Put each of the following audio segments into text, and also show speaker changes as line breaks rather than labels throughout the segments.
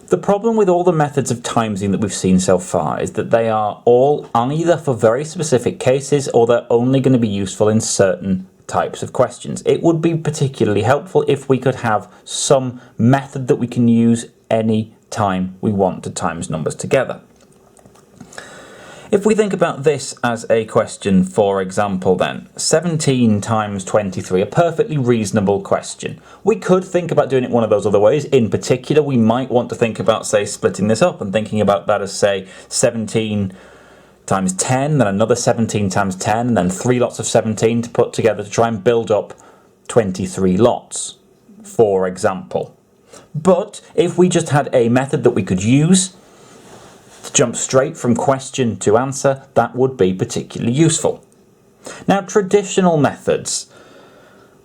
The problem with all the methods of timesing that we've seen so far is that they are all either for very specific cases or they're only going to be useful in certain types of questions. It would be particularly helpful if we could have some method that we can use any time we want to times numbers together. If we think about this as a question, for example then, 17 times 23, a perfectly reasonable question. We could think about doing it one of those other ways. In particular, we might want to think about, say, splitting this up and thinking about that as, say, 17 times 10, then another 17 times 10, and then 3 lots of 17 to put together to try and build up 23 lots, for example. But if we just had a method that we could use to jump straight from question to answer, that would be particularly useful. Now, traditional methods,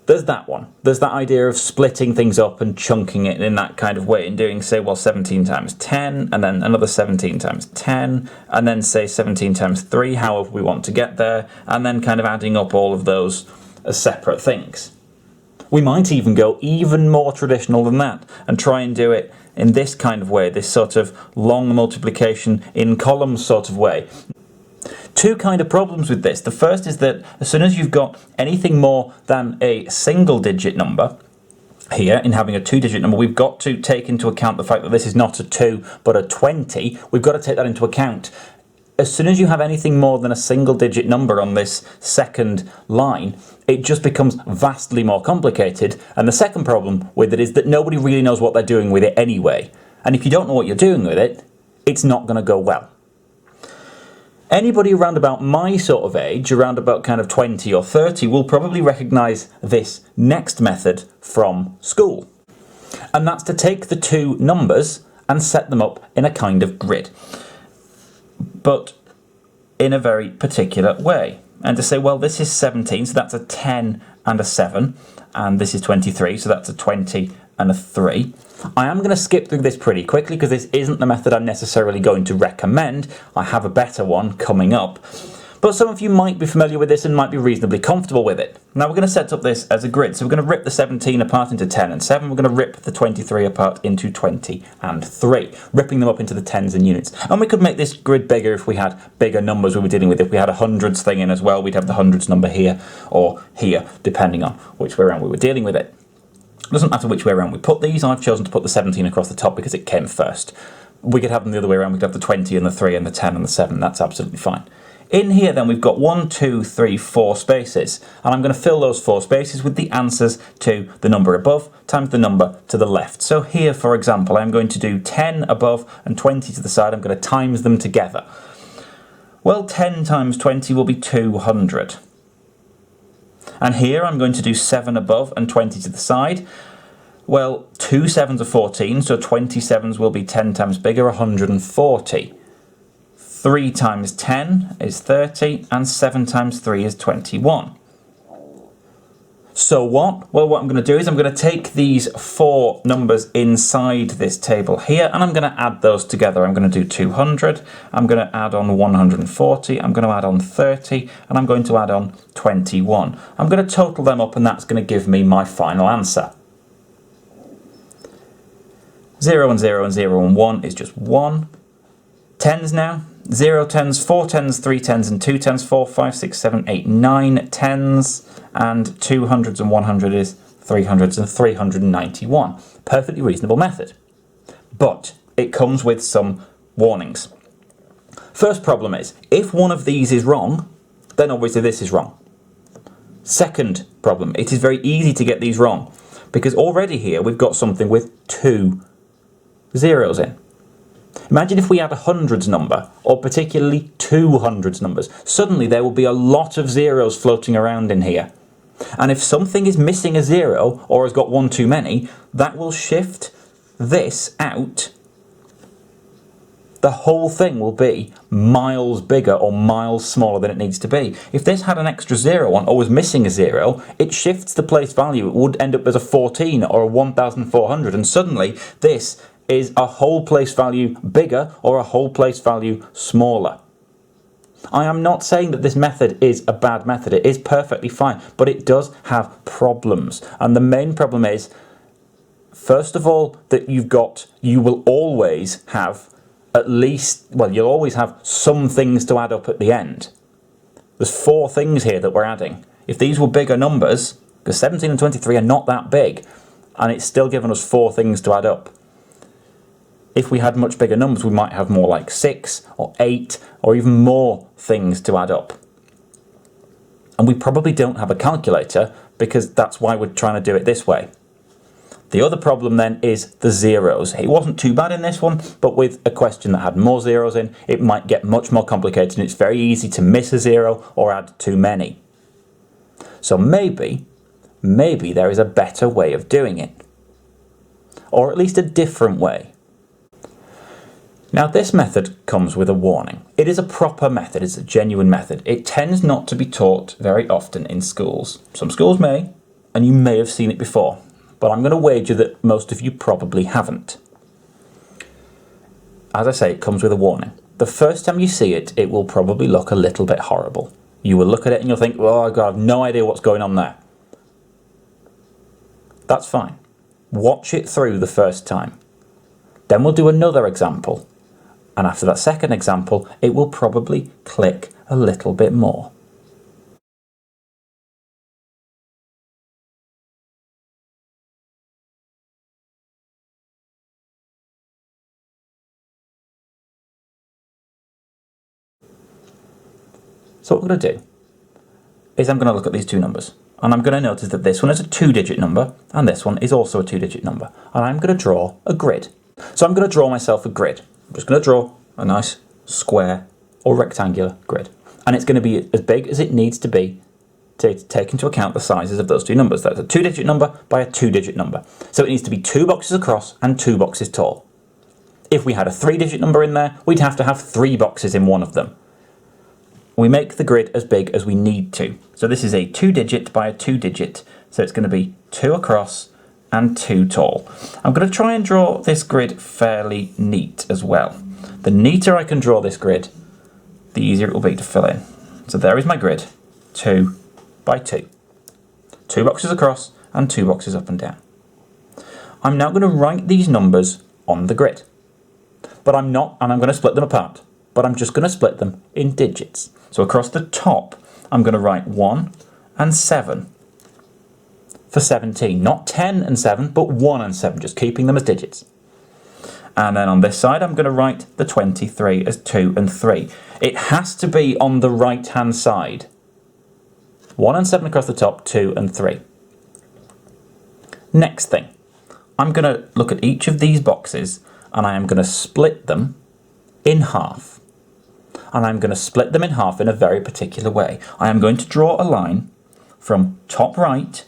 there's that one. There's that idea of splitting things up and chunking it in that kind of way and doing, say, well, 17 times 10, and then another 17 times 10, and then, say, 17 times 3, however we want to get there, and then kind of adding up all of those as separate things. We might even go even more traditional than that and try and do it in this kind of way, this sort of long multiplication in columns sort of way. Two kind of problems with this. The first is that as soon as you've got anything more than a single digit number, here in having a 2-digit number, we've got to take into account the fact that this is not a 2 but a 20. We've got to take that into account. As soon as you have anything more than a single digit number on this second line, it just becomes vastly more complicated. And the second problem with it is that nobody really knows what they're doing with it anyway. And if you don't know what you're doing with it, it's not going to go well. Anybody around about my sort of age, around about kind of 20 or 30, will probably recognise this next method from school. And that's to take the two numbers and set them up in a kind of grid, but in a very particular way. And to say, well, this is 17, so that's a 10 and a 7, and this is 23, so that's a 20 and a 3. I am going to skip through this pretty quickly because this isn't the method I'm necessarily going to recommend. I have a better one coming up. But some of you might be familiar with this and might be reasonably comfortable with it. Now we're going to set up this as a grid. So we're going to rip the 17 apart into 10 and 7. We're going to rip the 23 apart into 20 and 3, ripping them up into the tens and units. And we could make this grid bigger if we had bigger numbers we were dealing with. If we had a hundreds thing in as well, we'd have the hundreds number here or here, depending on which way around we were dealing with it. It doesn't matter which way around we put these. I've chosen to put the 17 across the top because it came first. We could have them the other way around. We could have the 20 and the 3 and the 10 and the 7. That's absolutely fine. In here then we've got 1, 2, 3, 4 spaces, and I'm going to fill those 4 spaces with the answers to the number above times the number to the left. So here, for example, I'm going to do 10 above and 20 to the side. I'm going to times them together. Well, 10 times 20 will be 200. And here I'm going to do 7 above and 20 to the side. Well, 2 7s are 14, so 27s will be 10 times bigger, 140. 3 times 10 is 30, and 7 times 3 is 21. So what? Well, what I'm going to do is I'm going to take these 4 numbers inside this table here, and I'm going to add those together. I'm going to do 200, I'm going to add on 140, I'm going to add on 30, and I'm going to add on 21. I'm going to total them up, and that's going to give me my final answer. 0 and 0 and 0 and 1 is just 1. Tens now. 0 tens, 4 tens, 3 tens, and 2 tens, 4, 5, 6, 7, 8, 9 tens, and 200s and 100 is 300s and 391. Perfectly reasonable method. But it comes with some warnings. First problem is, if one of these is wrong, then obviously this is wrong. Second problem, it is very easy to get these wrong, because already here we've got something with 2 zeros in. Imagine if we had a hundreds number, or particularly 200s numbers. Suddenly there will be a lot of zeros floating around in here. And if something is missing a 0, or has got one too many, that will shift this out. The whole thing will be miles bigger or miles smaller than it needs to be. If this had an extra 0 on, or was missing a 0, it shifts the place value. It would end up as a 14 or a 1400, and suddenly this is a whole place value bigger or a whole place value smaller. I am not saying that this method is a bad method. It is perfectly fine, but it does have problems. And the main problem is first of all, that you will always have at least, well, you'll always have some things to add up at the end. There's 4 things here that we're adding. If these were bigger numbers, because 17 and 23 are not that big, and it's still giving us 4 things to add up. If we had much bigger numbers, we might have more like 6 or 8 or even more things to add up. And we probably don't have a calculator because that's why we're trying to do it this way. The other problem then is the zeros. It wasn't too bad in this one, but with a question that had more zeros in, it might get much more complicated, and it's very easy to miss a zero or add too many. So maybe there is a better way of doing it. Or at least a different way. Now this method comes with a warning. It is a proper method, it's a genuine method. It tends not to be taught very often in schools. Some schools may, and you may have seen it before. But I'm going to wager that most of you probably haven't. As I say, it comes with a warning. The first time you see it, it will probably look a little bit horrible. You will look at it and you'll think, well, I have no idea what's going on there. That's fine. Watch it through the first time. Then we'll do another example. And after that second example, it will probably click a little bit more. So what we're going to do is I'm going to look at these 2 numbers, and I'm going to notice that this one is a 2-digit number and this one is also a 2-digit number, and I'm going to draw a grid. So I'm going to draw myself a grid. I'm just going to draw a nice square or rectangular grid, and it's going to be as big as it needs to be to take into account the sizes of those 2 numbers. That's a 2-digit number by a 2-digit number. So it needs to be 2 boxes across and 2 boxes tall. If we had a 3-digit number in there, we'd have to have 3 boxes in one of them. We make the grid as big as we need to. So this is a 2-digit by a 2-digit. So it's going to be 2 across and 2 tall. I'm going to try and draw this grid fairly neat as well. The neater I can draw this grid, the easier it will be to fill in. So there is my grid, 2 by 2. 2 boxes across and 2 boxes up and down. I'm now going to write these numbers on the grid. But I'm not, and I'm going to split them apart. But I'm just going to split them in digits. So across the top, I'm going to write 1 and 7 for 17. Not 10 and 7, but 1 and 7, just keeping them as digits. And then on this side, I'm going to write the 23 as 2 and 3. It has to be on the right-hand side. 1 and 7 across the top, 2 and 3. Next thing, I'm going to look at each of these boxes, and I am going to split them in half. And I'm going to split them in half in a very particular way. I am going to draw a line from top right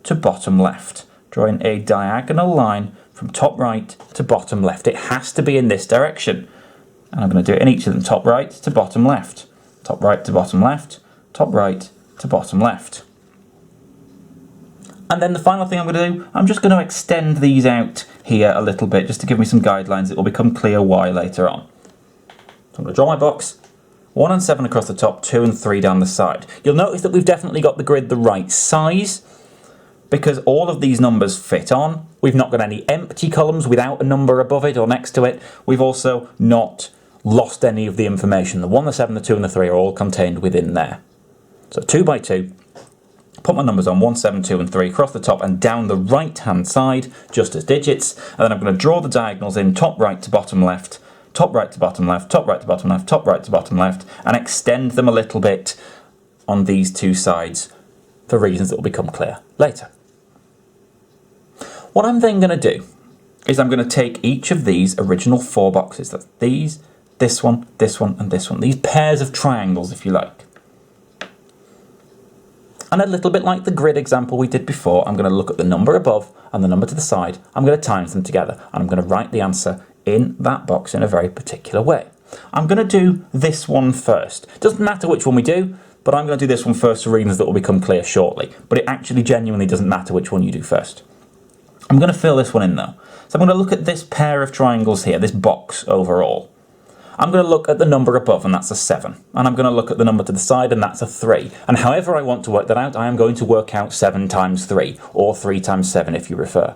to bottom left, drawing a diagonal line from top right to bottom left. It has to be in this direction. And I'm going to do it in each of them, top right to bottom left, top right to bottom left, top right to bottom left. And then the final thing I'm going to do, I'm just going to extend these out here a little bit just to give me some guidelines. It will become clear why later on. So I'm going to draw my box, 1 and 7 across the top, 2 and 3 down the side. You'll notice that we've definitely got the grid the right size because all of these numbers fit on. We've not got any empty columns without a number above it or next to it. We've also not lost any of the information. The 1, the 7, the 2 and the 3 are all contained within there. So 2 by 2, put my numbers on 1, 7, 2 and 3 across the top and down the right hand side just as digits, and then I'm going to draw the diagonals in top right to bottom left, top right to bottom left, top right to bottom left, top right to bottom left, and extend them a little bit on these 2 sides for reasons that will become clear later. What I'm then going to do is I'm going to take each of these original 4 boxes, that's these, this one, and this one, these pairs of triangles if you like. And a little bit like the grid example we did before, I'm going to look at the number above and the number to the side, I'm going to times them together, and I'm going to write the answer in that box in a very particular way. I'm going to do this one first. Doesn't matter which one we do, but I'm going to do this one first for reasons that will become clear shortly. But it actually genuinely doesn't matter which one you do first. I'm going to fill this one in though. So I'm going to look at this pair of triangles here, this box overall. I'm going to look at the number above, and that's a 7. And I'm going to look at the number to the side, and that's a 3. And however I want to work that out, I am going to work out 7 times 3, or 3 times 7 if you prefer.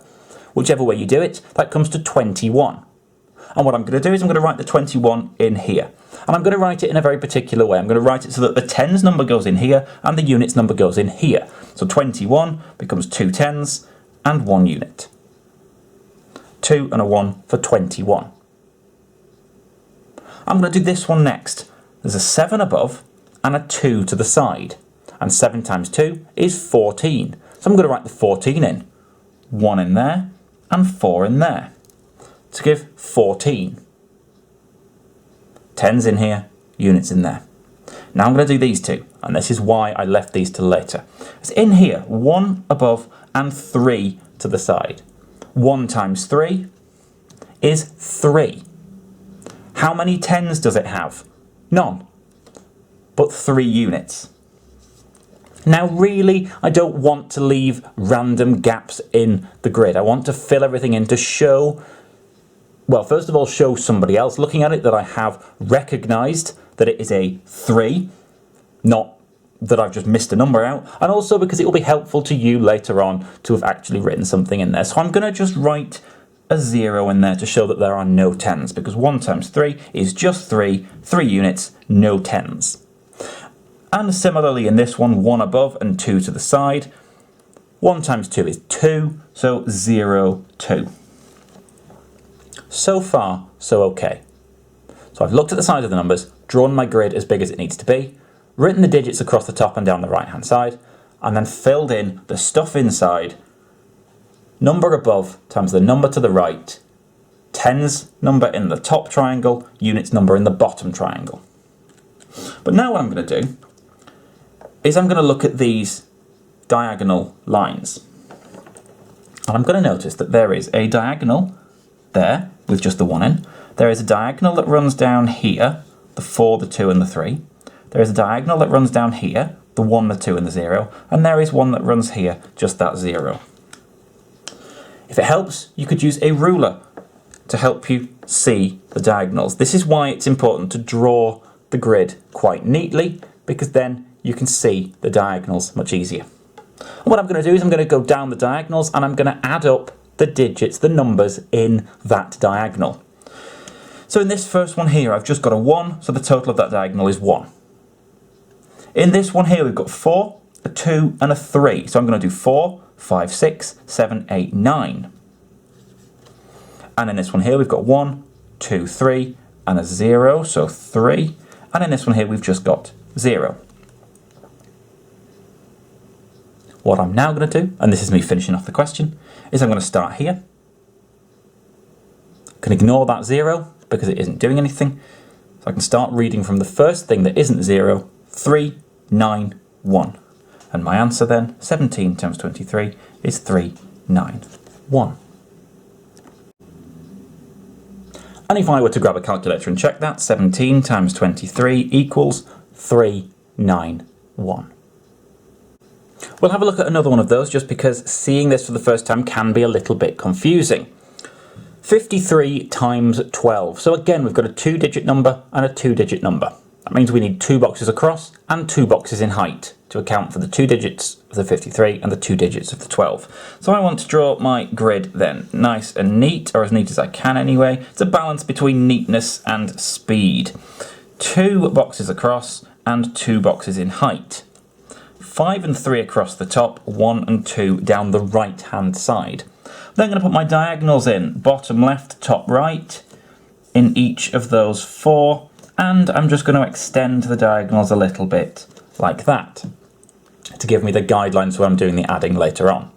Whichever way you do it, that comes to 21. And what I'm going to do is I'm going to write the 21 in here. And I'm going to write it in a very particular way. I'm going to write it so that the tens number goes in here and the units number goes in here. So 21 becomes 2 tens and 1 unit. 2 and a 1 for 21. I'm going to do this one next. There's a 7 above and a 2 to the side. And 7 times 2 is 14. So I'm going to write the 14 in. 1 in there and 4 in there to give 14. Tens in here, units in there. Now I'm going to do these two, and this is why I left these till later. It's in here, 1 above and 3 to the side. 1 times 3 is 3. How many tens does it have? None, but 3 units. Now really, I don't want to leave random gaps in the grid. I want to fill everything in to show, well, first of all, show somebody else looking at it that I have recognised that it is a 3, not that I've just missed a number out, and also because it will be helpful to you later on to have actually written something in there. So I'm going to just write a 0 in there to show that there are no tens, because 1 times 3 is just 3, 3 units, no tens. And similarly in this one, 1 above and 2 to the side. 1 times 2 is 2, so 0, 2. So far, so okay. So I've looked at the size of the numbers, drawn my grid as big as it needs to be, written the digits across the top and down the right hand side, and then filled in the stuff inside. Number above times the number to the right, tens number in the top triangle, units number in the bottom triangle. But now what I'm going to do is I'm going to look at these diagonal lines. And I'm going to notice that there is a diagonal there with just the 1 in. There is a diagonal that runs down here, the 4, the 2 and the 3. There is a diagonal that runs down here, the 1, the 2 and the 0. And there is one that runs here, just that 0. If it helps, you could use a ruler to help you see the diagonals. This is why it's important to draw the grid quite neatly, because then you can see the diagonals much easier. And what I'm going to do is I'm going to go down the diagonals and I'm going to add up the digits, the numbers in that diagonal. So in this first one here, I've just got a 1, so the total of that diagonal is 1. In this one here, we've got 4, a 2 and a 3. So I'm going to do 4, 5, 6, 7, 8, 9. And in this one here, we've got 1, 2, 3 and a 0, so 3. And in this one here, we've just got 0. What I'm now going to do, and this is me finishing off the question, is I'm going to start here. I can ignore that 0 because it isn't doing anything. So I can start reading from the first thing that isn't 0, 3, 9, 1. And my answer then, 17 times 23, is 3, 9, 1. And if I were to grab a calculator and check that, 17 times 23 equals 3, 9, 1. We'll have a look at another one of those just because seeing this for the first time can be a little bit confusing. 53 times 12. So again, we've got a 2-digit number and a 2-digit number. That means we need 2 boxes across and 2 boxes in height to account for the 2 digits of the 53 and the 2 digits of the 12. So I want to draw my grid then nice and neat, or as neat as I can anyway. It's a balance between neatness and speed. 2 boxes across and 2 boxes in height. 5 and 3 across the top, 1 and 2 down the right hand side. Then I'm going to put my diagonals in, bottom left, top right, in each of those 4, and I'm just going to extend the diagonals a little bit, like that, to give me the guidelines when I'm doing the adding later on.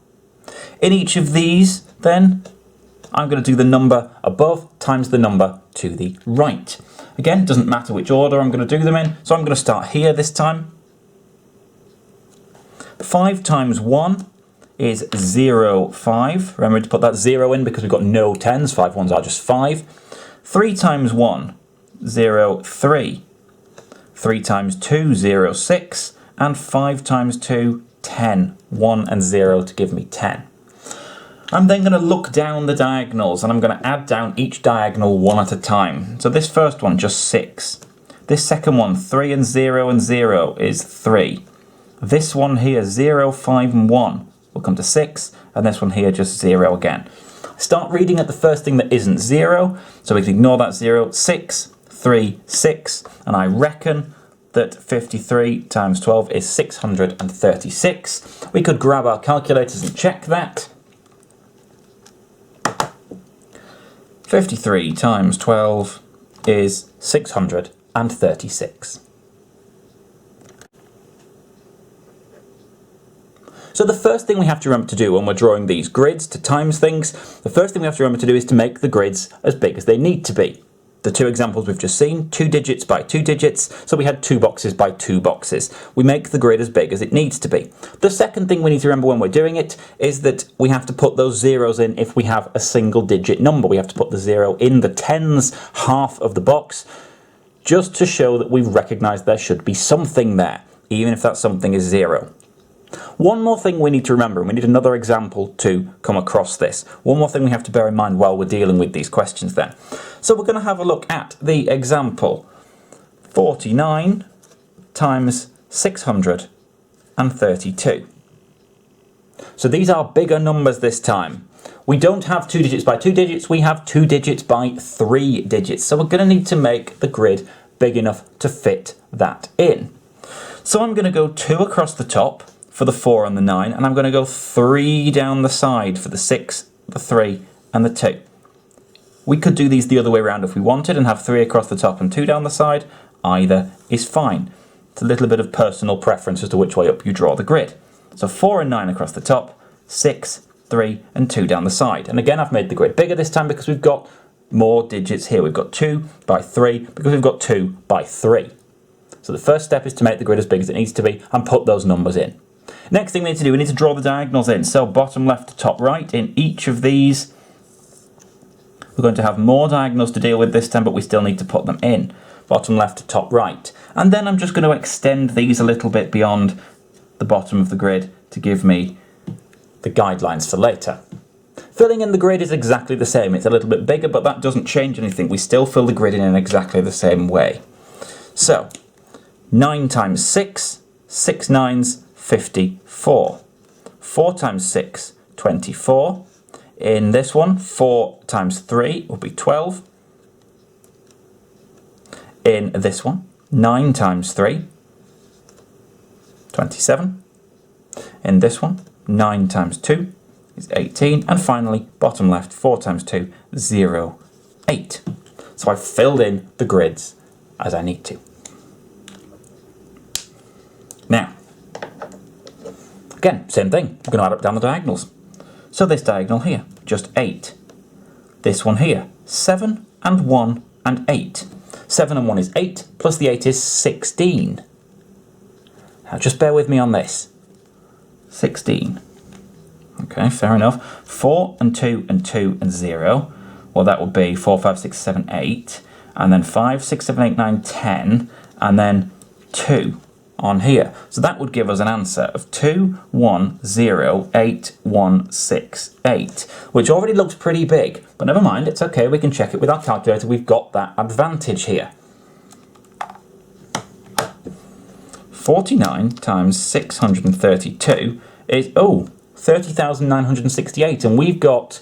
In each of these, then, I'm going to do the number above times the number to the right. Again, it doesn't matter which order I'm going to do them in, so I'm going to start here this time. 5 times 1 is 0, 5. Remember to put that 0 in because we've got no tens. 5 ones are just 5. 3 times 1, 0, 3. 3 times 2, 0, 6. And 5 times 2, 10. 1 and 0 to give me 10. I'm then going to look down the diagonals and I'm going to add down each diagonal one at a time. So this first one, just 6. This second one, 3 and 0 is 3. This one here, 0, 5 and 1, will come to 6, and this one here just 0 again. Start reading at the first thing that isn't 0, so we can ignore that 0. 6, 3, 6, and I reckon that 53 times 12 is 636. We could grab our calculators and check that. 53 times 12 is 636. So the first thing we have to remember to do when we're drawing these grids to times things, the first thing we have to remember to do is to make the grids as big as they need to be. The two examples we've just seen, 2 digits by 2 digits, so we had 2 boxes by 2 boxes. We make the grid as big as it needs to be. The second thing we need to remember when we're doing it is that we have to put those zeros in if we have a single digit number. We have to put the 0 in the tens half of the box, just to show that we've recognised there should be something there, even if that something is 0. One more thing we need to remember, and we need another example to come across this. One more thing we have to bear in mind while we're dealing with these questions then. So we're going to have a look at the example 49 times 632. So these are bigger numbers this time. We don't have 2 digits by 2 digits, we have 2 digits by 3 digits. So we're going to need to make the grid big enough to fit that in. So I'm going to go 2 across the top for the 4 and the 9, and I'm going to go 3 down the side for the 6, the 3 and the 2. We could do these the other way around if we wanted and have 3 across the top and 2 down the side. Either is fine. It's a little bit of personal preference as to which way up you draw the grid. So 4 and 9 across the top, 6, 3 and 2 down the side. And again, I've made the grid bigger this time because we've got more digits here. We've got 2 by 3 because we've got 2 by 3. So the first step is to make the grid as big as it needs to be and put those numbers in. Next thing we need to do, we need to draw the diagonals in. So bottom left to top right in each of these. We're going to have more diagonals to deal with this time, but we still need to put them in. Bottom left to top right. And then I'm just going to extend these a little bit beyond the bottom of the grid to give me the guidelines for later. Filling in the grid is exactly the same. It's a little bit bigger, but that doesn't change anything. We still fill the grid in exactly the same way. So 9 times 6, 6 nines, 54. 4 times 6, 24. In this one, 4 times 3 will be 12. In this one, 9 times 3, 27. In this one, 9 times 2 is 18. And finally, bottom left, 4 times 2, 0, 8. So I've filled in the grids as I need to. Now, again, same thing. We're going to add up down the diagonals. So this diagonal here, just 8. This one here, 7 and 1 and 8. 7 and 1 is 8, plus the 8 is 16. Now just bear with me on this. 16. Okay, fair enough. 4 and 2 and 2 and 0. Well, that would be 4, 5, 6, 7, 8. And then 5, 6, 7, 8, 9, 10. And then 2 on here. So that would give us an answer of 2108168, which already looks pretty big, but never mind, it's okay, we can check it with our calculator. We've got that advantage here. 49 times 632 is 30,968, and we've got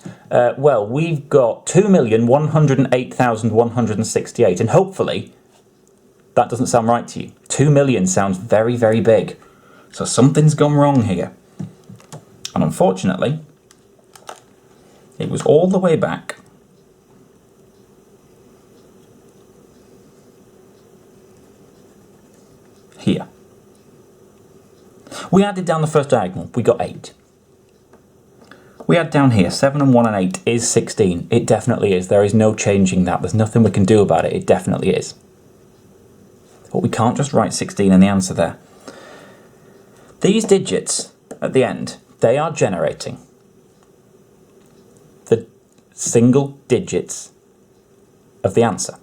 we've got 2,108,168, and hopefully that doesn't sound right to you. 2 million sounds very, very big. So something's gone wrong here. And unfortunately, it was all the way back here. We added down the first diagonal. We got 8. We add down here, 7 and 1 and 8 is 16. It definitely is. There is no changing that. There's nothing we can do about it. It definitely is. But we can't just write 16 in the answer there. These digits at the end, they are generating the single digits of the answer.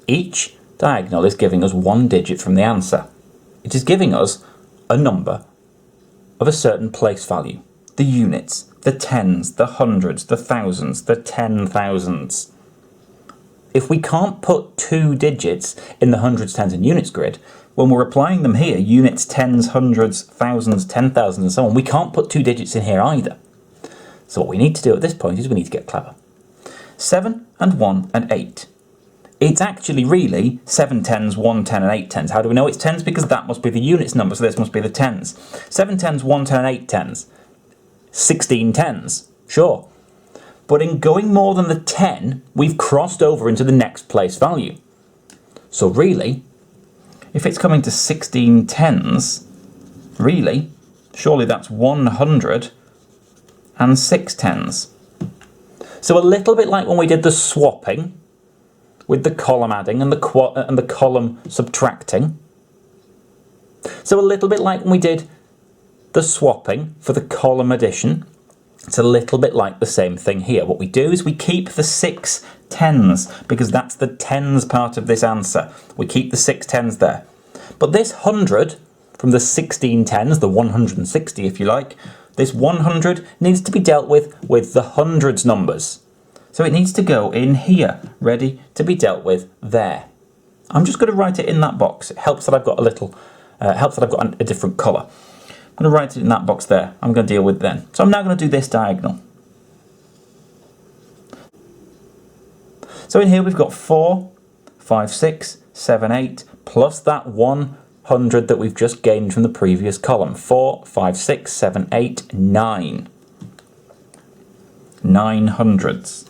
Each diagonal is giving us one digit from the answer. It is giving us a number of a certain place value. The units, the tens, the hundreds, the thousands, the 10,000s. If we can't put 2 digits in the hundreds, tens and units grid, when we're applying them here, units, tens, hundreds, thousands, 10,000 and so on, we can't put 2 digits in here either. So what we need to do at this point is we need to get clever. 7 and 1 and 8. It's actually really 7 tens, 1 10 and 8 tens. How do we know it's tens? Because that must be the units number, so this must be the tens. 7 tens, 1 10 and 8 tens. 16 tens, sure. But in going more than the 10, we've crossed over into the next place value. So really, if it's coming to 16 tens, really, surely that's 106 tens. So a little bit like when we did the swapping, with the column adding and the column subtracting. So a little bit like when we did the swapping for the column addition. It's a little bit like the same thing here. What we do is we keep the 6 tens, because that's the tens part of this answer. We keep the 6 tens there. But this 100 from the 16 tens, the 160 if you like, this 100 needs to be dealt with the hundreds numbers. So it needs to go in here, ready to be dealt with there. I'm just going to write it in that box. It helps that I've got a little, helps that I've got a different colour. I'm going to write it in that box there. I'm going to deal with then. So I'm now going to do this diagonal. So in here we've got 4, 5, 6, 7, 8, plus that 100 that we've just gained from the previous column. 4, 5, 6, 7, 8, 9. 9 hundreds.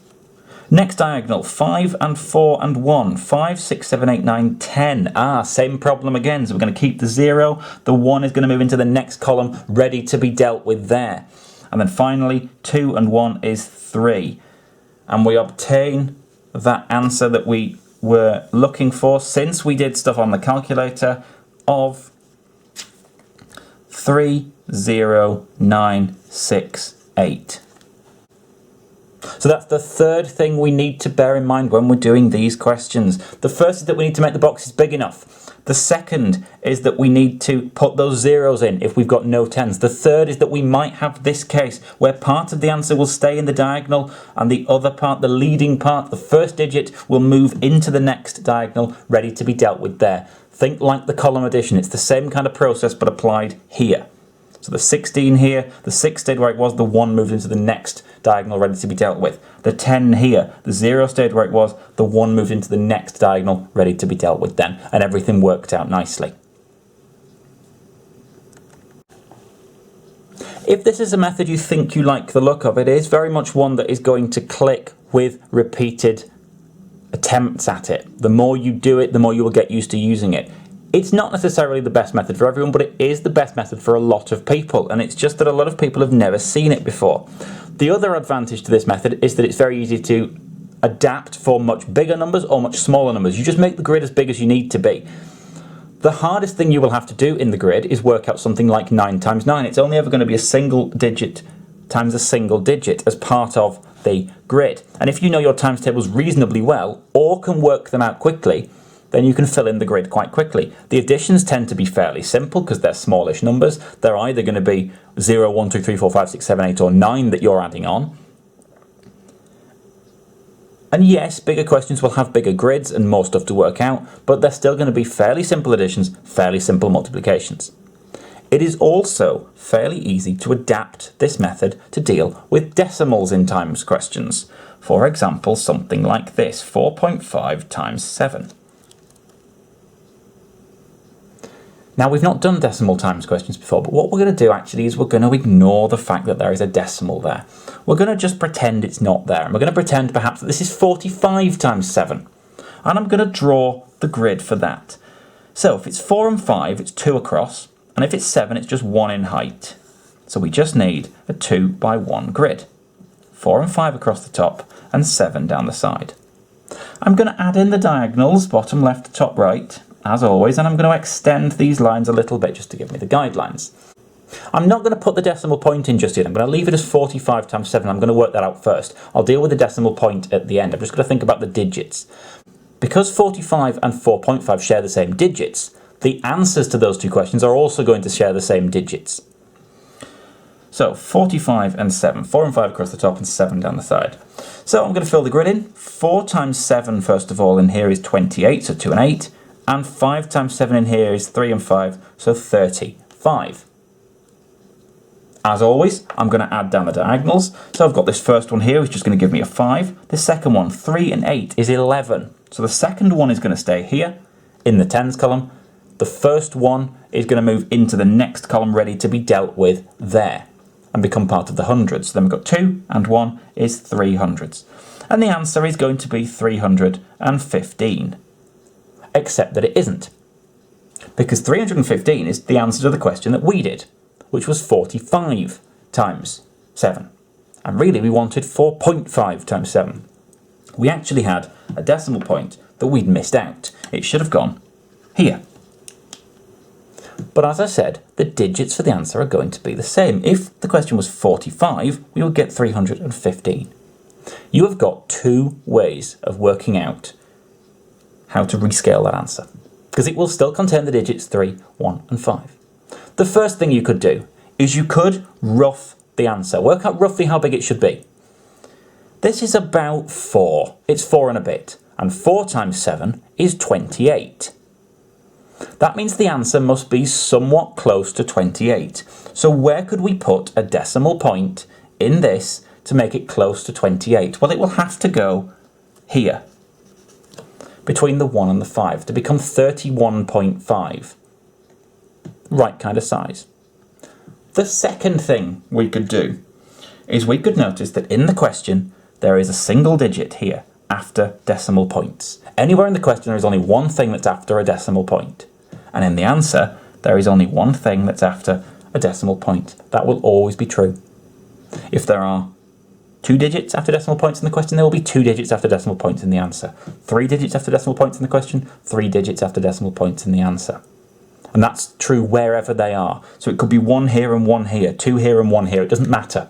Next diagonal, 5 and 4 and 1. 5, 6, 7, 8, 9, 10. Same problem again. So we're going to keep the 0. The 1 is going to move into the next column, ready to be dealt with there. And then finally, 2 and 1 is 3. And we obtain that answer that we were looking for, since we did stuff on the calculator, of 30968. So that's the third thing we need to bear in mind when we're doing these questions. The first is that we need to make the boxes big enough. The second is that we need to put those zeros in if we've got no tens. The third is that we might have this case where part of the answer will stay in the diagonal and the other part, the leading part, the first digit, will move into the next diagonal, ready to be dealt with there. Think like the column addition. It's the same kind of process but applied here. So the 16 here, the 6 stayed where it was, the 1 moved into the next diagonal ready to be dealt with. The 10 here, the 0 stayed where it was, the 1 moved into the next diagonal ready to be dealt with then, and everything worked out nicely. If this is a method you think you like the look of, it is very much one that is going to click with repeated attempts at it. The more you do it, the more you will get used to using it. It's not necessarily the best method for everyone, but it is the best method for a lot of people, and it's just that a lot of people have never seen it before. The other advantage to this method is that it's very easy to adapt for much bigger numbers or much smaller numbers. You just make the grid as big as you need to be. The hardest thing you will have to do in the grid is work out something like 9 times 9. It's only ever going to be a single digit times a single digit as part of the grid. And if you know your times tables reasonably well, or can work them out quickly, then you can fill in the grid quite quickly. The additions tend to be fairly simple because they're smallish numbers. They're either going to be 0, 1, 2, 3, 4, 5, 6, 7, 8 or 9 that you're adding on. And yes, bigger questions will have bigger grids and more stuff to work out, but they're still going to be fairly simple additions, fairly simple multiplications. It is also fairly easy to adapt this method to deal with decimals in times questions. For example, something like this, 4.5 times 7. Now, we've not done decimal times questions before, but what we're going to do actually is we're going to ignore the fact that there is a decimal there. We're going to just pretend it's not there, and we're going to pretend perhaps that this is 45 times 7. And I'm going to draw the grid for that. So if it's 4 and 5, it's 2 across, and if it's 7, it's just 1 in height. So we just need a 2 by 1 grid. 4 and 5 across the top, and 7 down the side. I'm going to add in the diagonals, bottom left, top right, as always, and I'm going to extend these lines a little bit just to give me the guidelines. I'm not going to put the decimal point in just yet. I'm going to leave it as 45 times 7. I'm going to work that out first. I'll deal with the decimal point at the end. I'm just going to think about the digits. Because 45 and 4.5 share the same digits, the answers to those two questions are also going to share the same digits. So 45 and 7. 4 and 5 across the top and 7 down the side. So I'm going to fill the grid in. 4 times 7, first of all, in here is 28, so 2 and 8. And 5 times 7 in here is 3 and 5, so 35. As always, I'm going to add down the diagonals. So I've got this first one here, which is just going to give me a 5. The second one, 3 and 8, is 11. So the second one is going to stay here in the tens column. The first one is going to move into the next column ready to be dealt with there and become part of the hundreds. So then we've got 2 and 1 is 300s. And the answer is going to be 315. Except that it isn't. Because 315 is the answer to the question that we did, which was 45 times 7. And really we wanted 4.5 times 7. We actually had a decimal point that we'd missed out. It should have gone here. But as I said, the digits for the answer are going to be the same. If the question was 45, we would get 315. You have got two ways of working out how to rescale that answer, because it will still contain the digits 3, 1 and 5. The first thing you could do is you could rough the answer. Work out roughly how big it should be. This is about 4. It's 4 and a bit. And 4 times 7 is 28. That means the answer must be somewhat close to 28. So where could we put a decimal point in this to make it close to 28? Well, it will have to go here, between the 1 and the 5, to become 31.5. Right kind of size. The second thing we could do is we could notice that in the question there is a single digit here after decimal points. Anywhere in the question there is only one thing that's after a decimal point. And in the answer there is only one thing that's after a decimal point. That will always be true. If there are 2 digits after decimal points in the question, there will be 2 digits after decimal points in the answer. 3 digits after decimal points in the question, 3 digits after decimal points in the answer. And that's true wherever they are. So it could be 1 here and 1 here, 2 here and 1 here. It doesn't matter.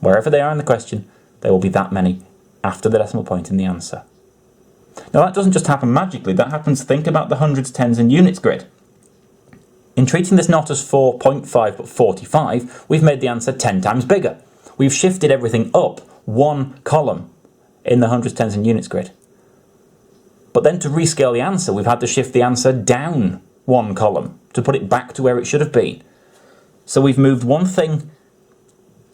Wherever they are in the question, there will be that many after the decimal point in the answer. Now that doesn't just happen magically. That happens, think about the hundreds, tens and units grid. In treating this not as 4.5 but 45, we've made the answer 10 times bigger. We've shifted everything up 1 column in the hundreds, tens and units grid. But then to rescale the answer, we've had to shift the answer down 1 column to put it back to where it should have been. So we've moved one thing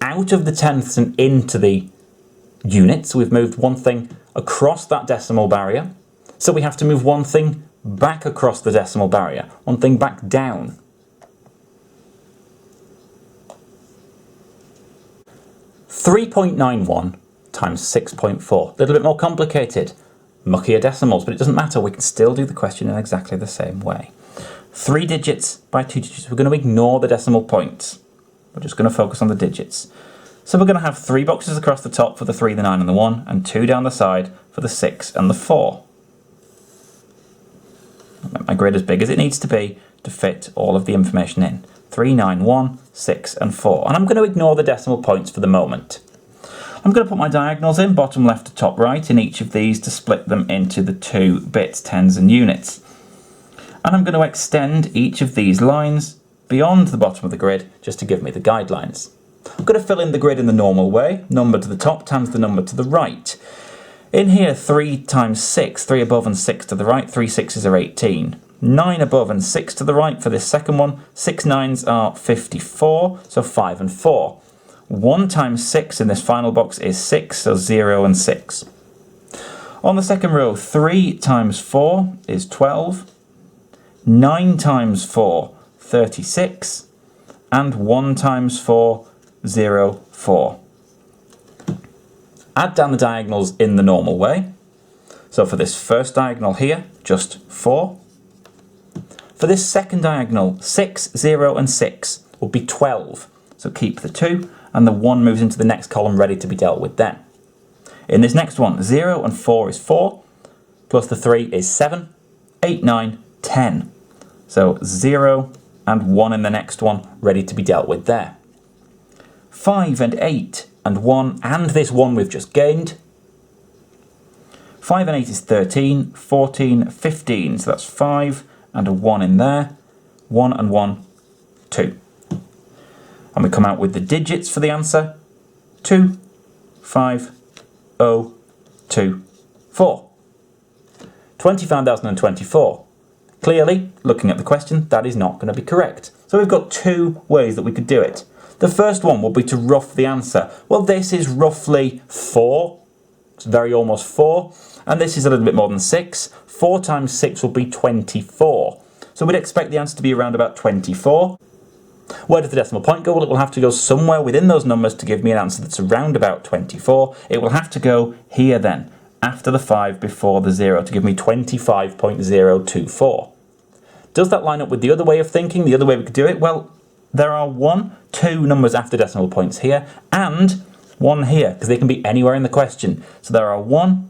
out of the tenths and into the units. We've moved one thing across that decimal barrier. So we have to move one thing back across the decimal barrier, one thing back down. .91 times 6.4. A little bit more complicated. Muckier decimals, but it doesn't matter. We can still do the question in exactly the same way. 3 digits by 2 digits. We're going to ignore the decimal points. We're just going to focus on the digits. So we're going to have 3 boxes across the top for the 3, the 9 and the 1, and 2 down the side for the 6 and the 4. I'll make my grid as big as it needs to be to fit all of the information in. 3, 9, 1, 6 and 4. And I'm going to ignore the decimal points for the moment. I'm going to put my diagonals in, bottom left to top right, in each of these to split them into the 2 bits, tens and units. And I'm going to extend each of these lines beyond the bottom of the grid just to give me the guidelines. I'm going to fill in the grid in the normal way. Number to the top times the number to the right. In here, 3 times 6, 3 above and 6 to the right, 3 6s are 18. 9 above and 6 to the right for this second one, 6 9s are 54, so 5 and 4. 1 times 6 in this final box is 6, so 0 and 6. On the second row, 3 times 4 is 12, 9 times 4, 36, and 1 times 4, 0, 4. Add down the diagonals in the normal way. So for this first diagonal here, just 4. For this second diagonal, 6, 0 and 6 will be 12. So keep the 2 and the 1 moves into the next column ready to be dealt with then. In this next one, 0 and 4 is 4, plus the 3 is 7, 8, 9, 10. So 0 and 1 in the next one ready to be dealt with there. 5 and 8 and 1 and this 1 we've just gained. 5 and 8 is 13, 14, 15. So that's 5 and a 1 in there. 1 and 1, 2. and we come out with the digits for the answer, 25024. 25,024. Clearly, looking at the question, that is not going to be correct. So we've got two ways that we could do it. The first one would be to rough the answer. Well, this is roughly 4. It's very almost 4. And this is a little bit more than 6. 4 times 6 will be 24. So we'd expect the answer to be around about 24. Where does the decimal point go? Well, it will have to go somewhere within those numbers to give me an answer that's around about 24. It will have to go here then, after the 5 before the 0, to give me 25.024. Does that line up with the other way of thinking, the other way we could do it? Well, there are 2 numbers after decimal points here, and 1 here, because they can be anywhere in the question. So there are 1,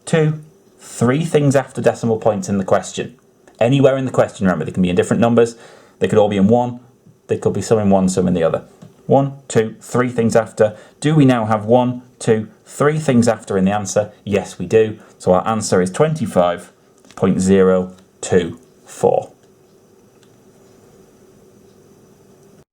2, 3 things after decimal points in the question. Anywhere in the question, remember, they can be in different numbers. They could all be in 1. They could be some in one, some in the other. 1, 2, 3 things after. Do we now have 1, 2, 3 things after in the answer? Yes, we do. So our answer is 25.024.